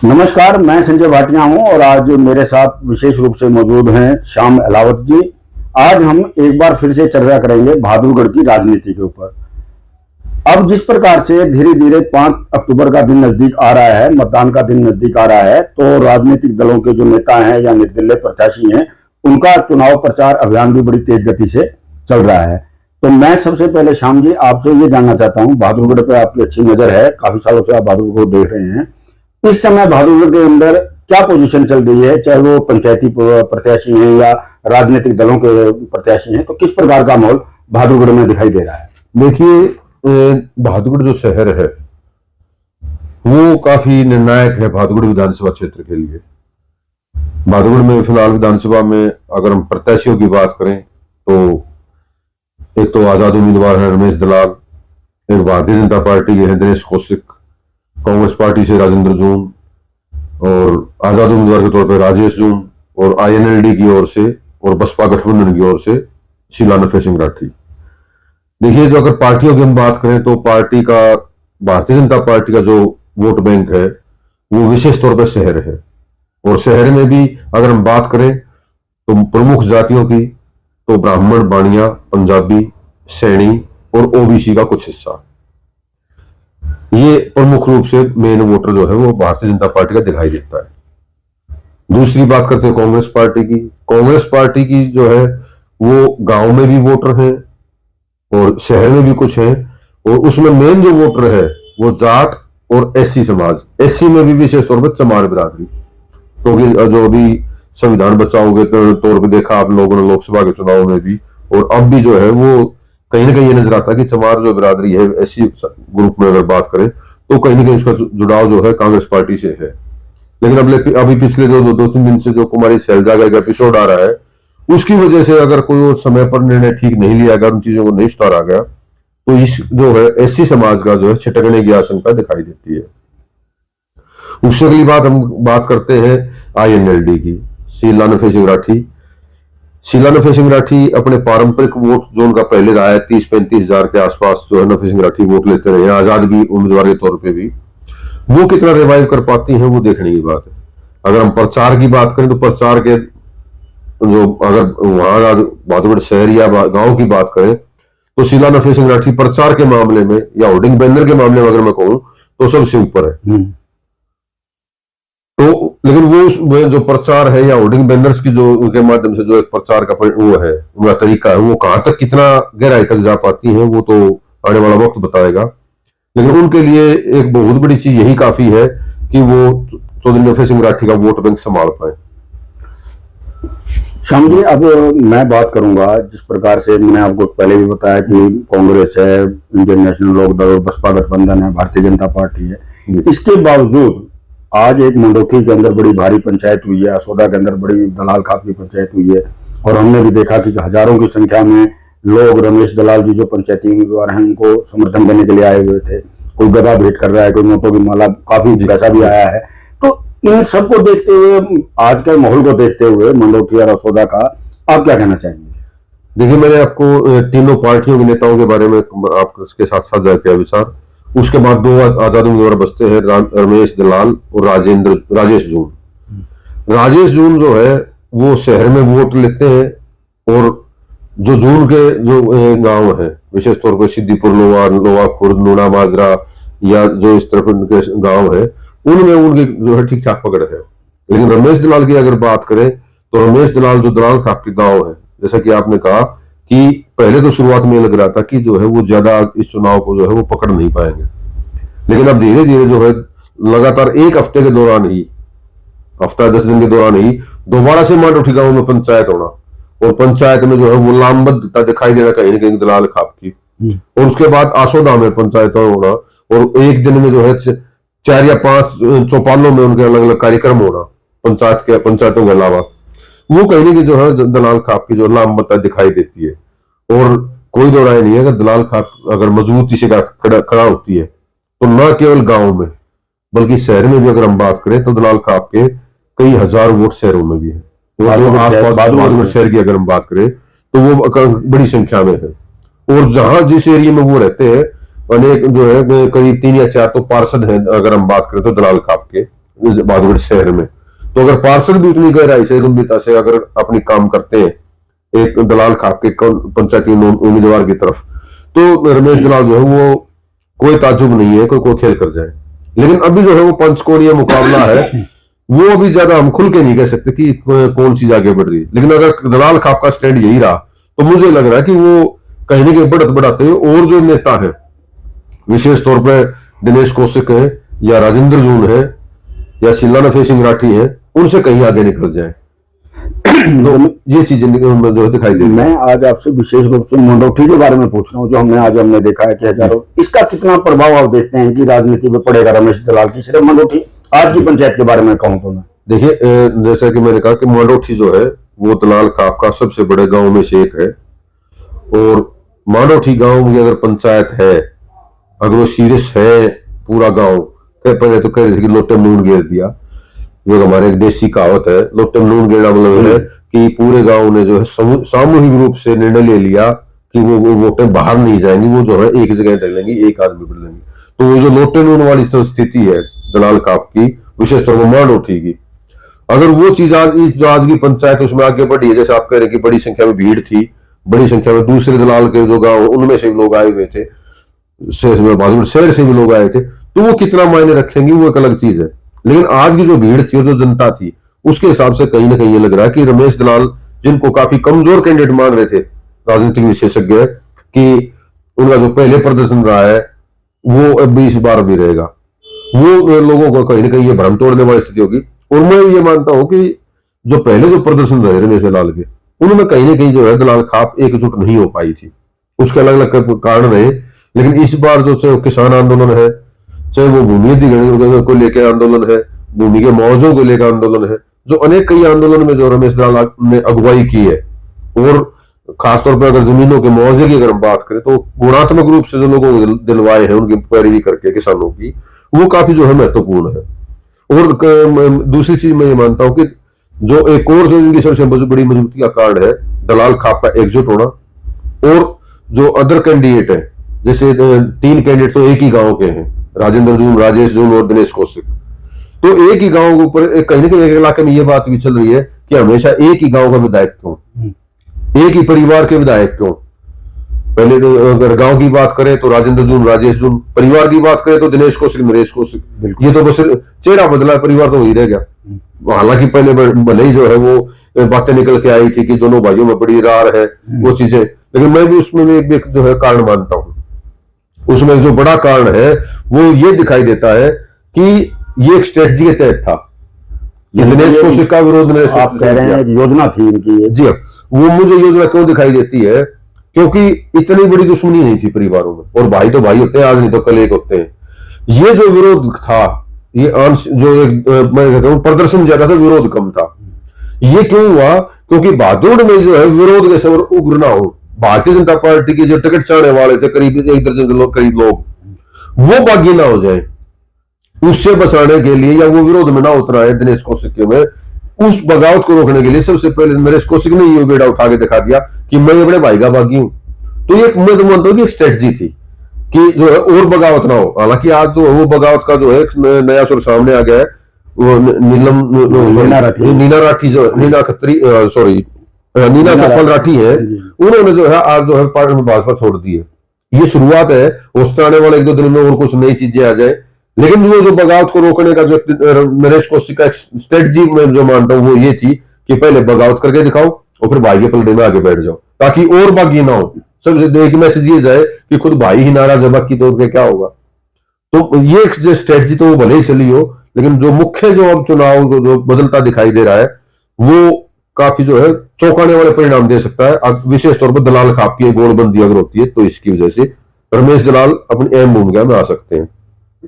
नमस्कार, मैं संजय भाटिया हूं और आज मेरे साथ विशेष रूप से मौजूद हैं श्याम अहलावत जी। आज हम एक बार फिर से चर्चा करेंगे बहादुरगढ़ की राजनीति के ऊपर। अब जिस प्रकार से धीरे धीरे 5 अक्टूबर का दिन नजदीक आ रहा है, मतदान का दिन नजदीक आ रहा है, तो राजनीतिक दलों के जो नेता हैं या निर्दलीय प्रत्याशी हैं, उनका चुनाव प्रचार अभियान भी बड़ी तेज गति से चल रहा है। तो मैं सबसे पहले श्याम जी आपसे ये जानना चाहता हूँ, बहादुरगढ़ पे आपकी अच्छी नजर है, काफी सालों से आप बहादुरगढ़ को देख रहे हैं। इस समय बहादुरगढ़ के अंदर क्या पोजीशन चल रही है, चाहे वो पंचायती प्रत्याशी हैं या राजनीतिक दलों के प्रत्याशी हैं, तो किस प्रकार का माहौल बहादुरगढ़ में दिखाई दे रहा है? देखिए, बहादुरगढ़ जो शहर है वो काफी निर्णायक है बहादुरगढ़ विधानसभा क्षेत्र के लिए। बहादुरगढ़ में फिलहाल विधानसभा में अगर हम प्रत्याशियों की बात करें तो एक तो आजाद उम्मीदवार है रमेश दलाल, एक भारतीय जनता पार्टी के हैं दिनेश कौशिक, कांग्रेस पार्टी से राजेंद्र जून और आजाद उम्मीदवार के तौर पर राजेश जून, और आईएनएलडी की ओर से और बसपा गठबंधन की ओर से शीला नरफे सिंह राठी। देखिए, जो अगर पार्टियों की हम बात करें तो पार्टी का, भारतीय जनता पार्टी का जो वोट बैंक है वो विशेष तौर पर शहर है। और शहर में भी अगर हम बात करें तो प्रमुख जातियों की तो ब्राह्मण, बाणिया, पंजाबी, सैनी और ओबीसी का कुछ हिस्सा, ये प्रमुख रूप से मेन वोटर जो है वो भारतीय जनता पार्टी का दिखाई देता है। दूसरी बात करते हैं कांग्रेस पार्टी की। कांग्रेस पार्टी की जो है वो गांव में भी वोटर हैं और शहर में भी कुछ है, और उसमें मेन जो वोटर है वो जाट और एससी समाज, एससी में भी विशेष तौर पर चमार बिरादरी। क्योंकि तो जो अभी संविधान बचाओगे तो तौर पर देखा आप लोगों ने लोकसभा के चुनाव में भी, और अब भी जो है वो कहीं ना कहीं ये नजर आता है कि चमार जो बिरादरी है एससी ग्रुप में अगर बात करें तो कहीं ना कहीं उसका जुड़ाव जो है कांग्रेस पार्टी से है। लेकिन अब अभी पिछले दो तीन दिन से जो कुमारी सैलजा का एक एपिसोड आ रहा है उसकी वजह से अगर कोई समय पर निर्णय ठीक नहीं लिया गया, उन चीजों को नहीं सुधारा गया, तो इस जो है एससी समाज का जो है छिटकने की आशंका दिखाई देती है। उससे अगली बात हम बात करते हैं आईएनएलडी की, शीला नरफे सिंह राठी। शीला नरफे सिंह राठी अपने पारंपरिक वोट जो उनका पहले रहा है 30-35 हजार के आसपास जो है नरफे सिंह राठी वोट लेते रहे, आजाद भी उम्मीदवार के तौर पे भी, वो कितना रिवाइव कर पाती हैं वो देखने की बात है। अगर हम प्रचार की बात करें तो प्रचार के जो अगर वहां बहादुरगढ़ शहर या गांव की बात करें तो शीला नरफे सिंह राठी प्रचार के मामले में या होर्डिंग बैनर के मामले में अगर मैं कहूं तो सबसे ऊपर है। तो लेकिन वो जो प्रचार है या होर्डिंग बैनर्स की जो उनके माध्यम से जो एक प्रचार का वो है, उनका तरीका है, वो कहां तक कितना गहराई तक जा पाती है वो तो आने वाला वक्त बताएगा। लेकिन उनके लिए एक बहुत बड़ी चीज यही काफी है कि वो चौधरी नरफे सिंह राठी का वोट बैंक संभाल पाए। श्याम जी, अब मैं बात करूंगा जिस प्रकार से मैंने आपको पहले भी बताया कि कांग्रेस है, इंडियन नेशनल लोक दल, बसपा गठबंधन है, भारतीय जनता पार्टी है। इसके बावजूद आज एक मंडोखी के अंदर बड़ी भारी पंचायत हुई है, असोदा के अंदर बड़ी दलाल खाप की पंचायत हुई है, और हमने भी देखा कि हजारों की संख्या में लोग रमेश दलाल जी जो पंचायती उम्मीदवार हैं उनको समर्थन देने के लिए आए हुए थे। कोई गदा भेंट कर रहा है, कोई नोटों की माला, काफी पैसा भी आया है। तो इन सबको देखते हुए, आज के माहौल को देखते हुए मंडोखी और असोदा का आप क्या कहना चाहेंगे? देखिए, मैंने आपको तीनों पार्टियों के नेताओं के बारे में आपके साथ साझा किया विचार। उसके बाद दो आजाद उम्मीदवार बचते हैं, रमेश दलाल और राजेश जून। राजेश जून जो है वो शहर में वोट लेते हैं, और जो जून के जो गांव है विशेष तौर पर सिद्दीपुर, लोहा खुर्द, नूना माजरा या जो इस तरफ उनके गांव है उनमें उनकी जो है ठीक ठाक पकड़ है। लेकिन रमेश दलाल की अगर बात करें तो रमेश दलाल जो दलाल खाप के गांव है, जैसा कि आपने कहा कि पहले तो शुरुआत में लग रहा था कि जो है वो ज्यादा इस चुनाव को जो है वो पकड़ नहीं पाएंगे, लेकिन अब धीरे धीरे जो है लगातार एक हफ्ते के दौरान ही, हफ्ता 10 दिन के दौरान ही दोबारा से मांडोठी गांव में पंचायत होना, और पंचायत में जो है वो लामबद्धता दिखाई देना कहीं ना कहीं दलाल खाप की, और उसके बाद आसोदा में पंचायत होना, और एक दिन में जो है 4 या 5 चौपालों में उनके अलग अलग कार्यक्रम होना पंचायतों के अलावा, वो कहीं ना कहीं जो है दलाल खाप की जो लामबद्धता दिखाई देती है। और कोई दो राय नहीं है, अगर दलाल खाप अगर मजबूती से खड़ा होती है तो न केवल गांव में बल्कि शहर में भी अगर हम बात करें तो दलाल खाप के कई हजार वोट शहरों में भी है। बहादुरगढ़ शहर की अगर हम बात करें तो वो बड़ी संख्या में है, और जहां जिस एरिया में वो रहते हैं अनेक जो है करीब 3 या 4 तो पार्षद हैं अगर हम बात करें तो दलाल खाप के, बहादुरगढ़ शहर में। तो अगर पार्षद भी उतनी गहराई से गंभीरता से अगर अपनी काम करते हैं एक दलाल खाप के पंचायती उम्मीदवार की तरफ, तो रमेश दलाल जो है वो कोई ताजुब नहीं है कोई खेल कर जाए। लेकिन अभी जो है वो पंचकोणीय मुकाबला है, वो अभी ज्यादा हम खुल के नहीं कह सकते कि कौन चीज आगे बढ़ रही है। लेकिन अगर दलाल खाप का स्टैंड यही रहा तो मुझे लग रहा है कि वो कहीं ना कहीं बढ़त बढ़ाते हुए और जो नेता है, विशेष तौर पर दिनेश कौशिक है या राजेंद्र जून है या शिलाना फेसिंग राठी है, उनसे कहीं आगे निकल जाए। तो ये चीजें जो दिखाई दे। मैं आज आपसे विशेष रूप से मंडोठी के बारे में पूछ रहा हूँ, जो हमने देखा है कि हजारों, इसका कितना प्रभाव आप देखते हैं कि राजनीति में पड़ेगा रमेश दलाल की? सिर्फ मंडोठी, आज की पंचायत के बारे में कहूँ तो मैं, देखिए जैसा कि मैंने कहा कि मंडोठी जो है वो दलाल खाप का सबसे बड़े गांव में से एक है। और मंडोठी गांव में अगर पंचायत है, अगर वो सीरियस है पूरा गांव, पहले तो कह रहे थे कि लोटे मून घेर दिया, जो हमारे एक देसी कहावत है, लोटे मून घेरना मतलब है कि पूरे गांव ने जो है सामूहिक रूप से निर्णय ले लिया कि वो वोटें बाहर नहीं जाएंगी, वो जो है एक जगह टहलेंगी, एक आदमी बदलेंगे। तो वो जो लोटे मून वाली स्थिति है दलाल खाप की, विशेष तौर पर मंडोठी की, अगर वो चीज आज की पंचायत उसमें आगे बढ़ी है, जैसे आप कह रहे हैं कि बड़ी संख्या में भीड़ थी, बड़ी संख्या में दूसरे दलाल के जो गांव उनमें से लोग आए हुए थे, बहादुरगढ़ शहर से भी लोग आए थे, तो वो कितना मायने रखेंगे वो एक अलग चीज है। लेकिन आज की जो भीड़ थी और जो जनता थी, उसके हिसाब से कहीं ना कहीं ये लग रहा है कि रमेश दलाल, जिनको काफी कमजोर कैंडिडेट मान रहे थे राजनीतिक विशेषज्ञ कि उनका जो पहले प्रदर्शन रहा है वो अब इस बार भी रहेगा, वो लोगों को कहीं ना कहीं ये भ्रम तोड़ने वाली स्थिति होगी। और मैं ये मानता हूं कि जो पहले जो प्रदर्शन रहे रमेश दलाल के, उनमें कहीं ना कहीं जो है दलाल खाप एकजुट नहीं हो पाई थी, उसके अलग अलग कारण रहे। लेकिन इस बार जो चाहे किसान आंदोलन है, चाहे वो भूमि अधिग्रहण को लेकर आंदोलन है, भूमि के मुआवजों को लेकर आंदोलन है, जो अनेक कई आंदोलन में जो रमेश दलाल ने अगुवाई की है, और खासतौर पर अगर जमीनों के मुआवजे की अगर हम बात करें तो गुणात्मक रूप से जो लोगों को दिलवाए हैं उनकी पैरवी करके किसानों की, वो काफी जो है महत्वपूर्ण है। और दूसरी चीज मैं ये मानता हूं कि जो एक और जो इनकी सबसे बड़ी मजबूती का कारण है दलाल खाप का एकजुट होना, और जो अदर कैंडिडेट है, जैसे 3 कैंडिडेट तो एक ही गांव के हैं, राजेंद्र जून, राजेश जून और दिनेश कौशिक, तो एक ही गांव के ऊपर कहीं ना कहीं एक इलाके में ये बात भी चल रही है कि हमेशा एक ही गांव का विधायक क्यों, एक ही परिवार के विधायक क्यों। पहले तो अगर गांव की बात करें तो राजेंद्र जून, राजेश जून, परिवार की बात करें तो दिनेश कौशिक, नरेश कौशिक, ये तो बस चेहरा बदला, परिवार तो वही रह गया। हालांकि पहले भले ही जो है वो बातें निकल के आई थी कि दोनों भाइयों में बड़ी रार है, वो चीजें, लेकिन मैं भी उसमें एक जो है कारण मानता हूं। उसमें जो बड़ा कारण है वो ये दिखाई देता है कि ये एक स्ट्रेटजी के तहत था, दिनेश कौशिक का विरोध, आप कह रहे हैं एक योजना थी इनकी। जी हाँ, वो मुझे योजना क्यों दिखाई देती है, क्योंकि इतनी बड़ी दुश्मनी नहीं थी परिवारों में, और भाई तो भाई होते हैं, आज नहीं तो कल एक होते हैं। ये जो विरोध था, ये जो एक मैं कहता हूं प्रदर्शन ज्यादा था, विरोध कम था। ये क्यों हुआ? क्योंकि बहादुरगढ़ में जो है विरोध के सवर उग्र ना हो, भारतीय जनता पार्टी के जो टिकट चाहने वाले थे करीब 1 दर्जन लोग, करीब लोग, वो बागी ना हो जाए, उससे बचाने के लिए, या वो विरोध में ना उतरा है दिनेश कौशिक में, उस बगावत को रोकने के लिए सबसे पहले नरेश कौशिक ने ये बेड़ा उठा के दिखा दिया कि मैं अपने भाई का बागी हूं। तो ये मैं तो मानता हूं कि एक स्ट्रेटजी थी कि जो है और बगावत ना हो। हालांकि आज जो वो बगावत का जो है नया सुर सामने आ गया है, वो नीना राठी जो नीना खत्री सॉरी नीना सफल राठी है, उन्होंने जो है आज जो है पार्टी में भाजपा छोड़ दी है। ये शुरुआत है, उससे आने वाले 1-2 दिन में और कुछ नई चीजें आ जाए। लेकिन वो जो बगावत को रोकने का जो नरेश कौशिक का स्ट्रेटजी मैं जो मानता हूं वो ये थी कि पहले बगावत करके दिखाओ और फिर भाई के पलड़े में आगे बैठ जाओ, ताकि और बागी ना हो। सबसे एक मैसेज ये जाए कि खुद भाई ही नाराज है, बाकी तो क्या होगा। तो ये स्ट्रेटजी तो भले ही चली हो, लेकिन जो मुख्य जो अब चुनाव जो बदलता दिखाई दे रहा है वो काफी जो है चौंकाने वाले परिणाम दे सकता है, विशेष तौर पर दलाल खाप की गोलबंदी अगर होती है तो इसकी वजह से रमेश दलाल अपनी अहम भूमिका में आ सकते हैं।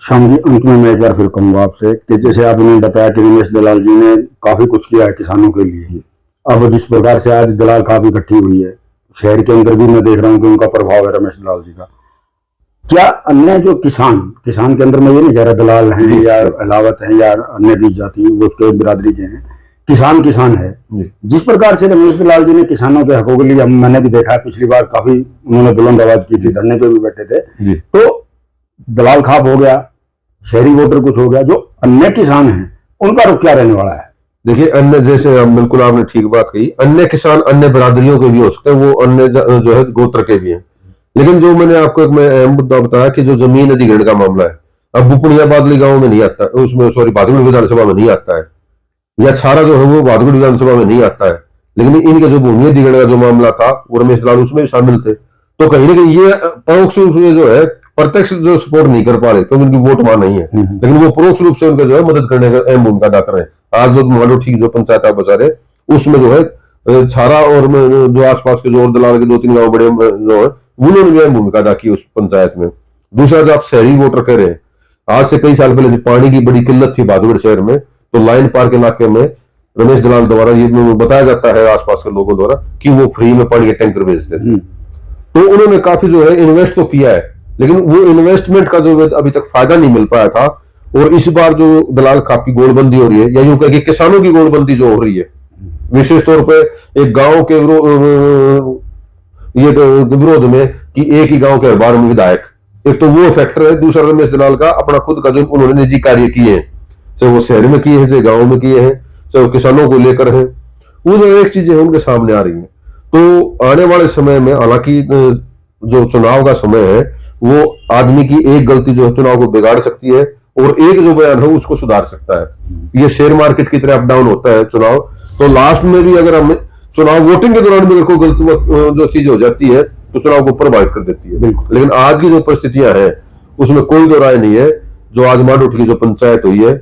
शाम जी, अंत में मैं एक बार फिर कहूंगा आपसे कि जैसे आपने बताया कि रमेश दलाल जी ने काफी कुछ किया है किसानों के लिए, अब जिस प्रकार से आज दलाल खाप इकट्ठी हुई है, शहर के अंदर भी मैं देख रहा हूं कि उनका प्रभाव है रमेश दलाल जी का। क्या अन्य जो किसान के अंदर मैं ये नहीं कह रहा दलाल हैं या अलावत हैं या अन्य बीज जाति वो उसके बिरादरी के हैं, किसान है, जिस प्रकार से रमेश दलाल जी ने किसानों के हकों के लिए, मैंने भी देखा है पिछली बार काफी उन्होंने बुलंद आवाज की थी, धरने पे भी बैठे थे, तो दलाल खाप हो गया, शहरी वोटर कुछ हो गया, जो अन्य किसान हैं उनका रुख क्या रहने वाला है? देखिए, अन्य जैसे हम, बिल्कुल आपने ठीक बात कही, अन्य किसान अन्य बिरादरियों के भी हो सकते हैं, वो अन्य जो है गोत्र के भी हैं। लेकिन जो मैंने आपको एक मैं अहम मुद्दा बताया कि जो जमीन अधिग्रहण का मामला है, अब बुपुड़िया बादली गांव में नहीं आता, उसमें सॉरी भादुड़ विधानसभा में नहीं आता है, या छारा जो है वो भादुड़ विधानसभा में नहीं आता है, लेकिन इनके जो भूमि अधिग्रहण का जो मामला था वो रमेश दलाल उसमें भी शामिल थे। तो कहीं ना कहीं ये परोक्ष रूप से जो है, प्रत्यक्ष जो सपोर्ट नहीं कर पा रहे क्योंकि उनकी वोट वहां नहीं है, लेकिन वो परोक्ष रूप से उनका जो है मदद करने का अहम भूमिका अदा कर रहे हैं। आज जो मालोठी की जो पंचायत आप बचा रहे, उसमें जो है छारा और जो आसपास के जो और दलाल के 2-3 गांव बड़े जो है, उन्होंने जो है भूमिका अदा की उस पंचायत में। दूसरा, जो आप शहरी वोटर कह रहे हैं, आज से कई साल पहले जो पानी की बड़ी किल्लत थी भादुड़ शहर में, तो लाइन पार्क इलाके में रमेश दलाल द्वारा ये बताया जाता है आसपास के लोगों द्वारा कि वो फ्री में पानी के टैंकर भेजते थे। तो उन्होंने काफी जो है इन्वेस्ट तो किया है, लेकिन वो इन्वेस्टमेंट का जो अभी तक फायदा नहीं मिल पाया था। और इस बार जो दलाल काफी गोलबंदी हो रही है, या यूं कह कि किसानों की गोलबंदी जो हो रही है, विशेष तौर पे एक गांव के विरोध में कि एक ही गांव के 12 विधायक, एक तो वो फैक्टर है, दूसरा रमेश दलाल का अपना खुद का जो उन्होंने निजी कार्य किए हैं, चाहे वो शहर में किए हैं, चाहे गाँव में किए हैं, चाहे वो किसानों को लेकर है, वो जो एक चीजें उनके सामने आ रही है। तो आने वाले समय में, हालांकि जो चुनाव का समय है, वो आदमी की एक गलती जो है चुनाव को बिगाड़ सकती है, और एक जो बयान है उसको सुधार सकता है। ये शेयर मार्केट की तरह अप डाउन होता है चुनाव, तो लास्ट में भी अगर हम चुनाव वोटिंग के दौरान भी कोई गलत जो चीज हो जाती है तो चुनाव को प्रभावित कर देती है। लेकिन आज की जो परिस्थितियां हैं उसमें कोई दो राय नहीं है। जो आज माडोठी की जो पंचायत हुई है,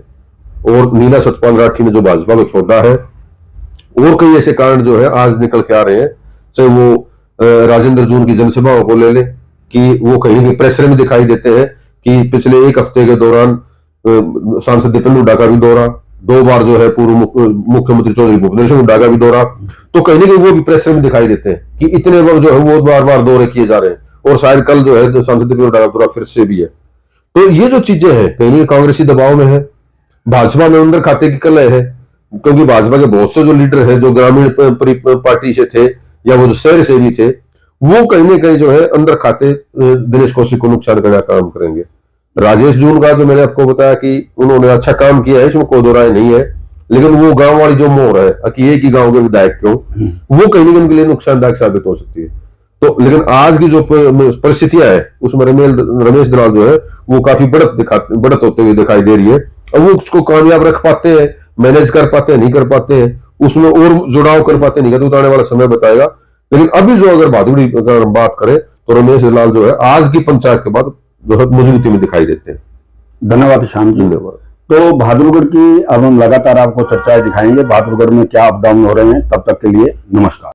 और नीला सतपाल राठी ने जो भाजपा को छोड़ा है, और कई ऐसे कारण जो है आज निकल के आ रहे हैं, चाहे वो राजेंद्र जून की जनसभाओं को ले ले, कि वो कहीं ना प्रेशर में दिखाई देते हैं कि पिछले एक हफ्ते के दौरान सांसद दीपेंद्र हुड्डा का भी दौरा, 2 बार जो है पूर्व मुख्यमंत्री चौधरी भूपेंद्र सिंह हुड्डा का भी दौरा, तो कहीं ना कहीं वो भी प्रेशर में दिखाई देते हैं कि इतने बार जो है वो बार दौरे किए जा रहे हैं, और शायद कल जो है सांसद दीपेंद्र हुड्डा का दौरा फिर से भी है। तो ये जो चीजें हैं कहीं ना कांग्रेसी दबाव में है, भाजपा में अंदर खाते की कलह है, क्योंकि भाजपा के बहुत से जो लीडर है जो ग्रामीण पार्टी से थे या वो जो शहर से भी थे, वो कहीं ना कहीं जो है अंदर खाते दिनेश कौशिक को नुकसान करने का काम करेंगे। राजेश जून का जो मैंने आपको बताया कि उन्होंने अच्छा काम किया है, इसमें कोई दो राय नहीं है, लेकिन वो गांव वाली जो मोहर है कि एक ही गांव के विधायक क्यों, वो कहीं ना कहीं उनके लिए नुकसानदायक साबित हो सकती है। तो लेकिन आज की जो परिस्थितियां है उसमें रमेश दलाल जो है वो काफी बढ़त होते हुए दिखाई दे रही है। अब वो उसको कामयाब रख पाते हैं, मैनेज कर पाते हैं, नहीं कर पाते हैं, उसमें और जुड़ाव कर पाते नहीं करते, तो आने वाला समय बताएगा। लेकिन अभी जो अगर भादुड़ी अगर बात करें तो रमेश दलाल जो है आज की पंचायत के बाद जो है मजबूती में दिखाई देते हैं। धन्यवाद श्याम जी। धन्यवाद। तो बहादुरगढ़ की अब हम लगातार आपको चर्चाएं दिखाएंगे, बहादुरगढ़ में क्या अप डाउन हो रहे हैं। तब तक के लिए नमस्कार।